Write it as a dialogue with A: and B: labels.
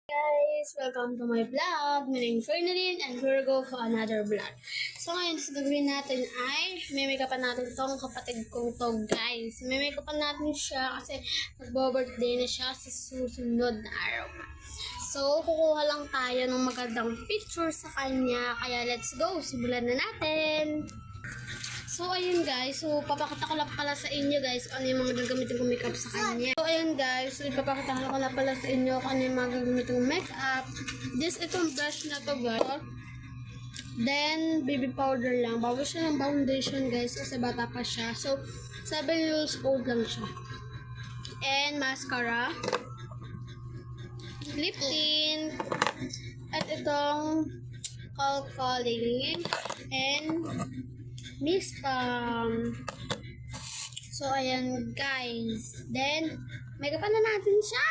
A: Guys, welcome to my vlog. My name is Fernandine and we're go for another vlog. So ngayon, sa gagawin natin ay may-makeupan natin tong kapatid kong to, guys. May-makeupan natin siya kasi mag-birthday na siya sa susunod na araw. So, kukuha lang tayo ng magandang picture sa kanya. Kaya let's go, simulan na natin. So, ayun guys. So, papakita ko lang pala sa inyo guys kung ano yung mga gagamitin kong makeup sa kanya. So, ayun guys. So, ipapakita ko lang pala sa inyo kung ano yung mga gagamitin kong makeup. Itong brush na to guys. Then, baby powder lang. Bago siya ng foundation guys kasi bata pa siya. So, 7 years old lang siya. And, mascara. Lip tint. At itong calculating. And, Miss So, ayan guys. Then, make-upan na natin siya.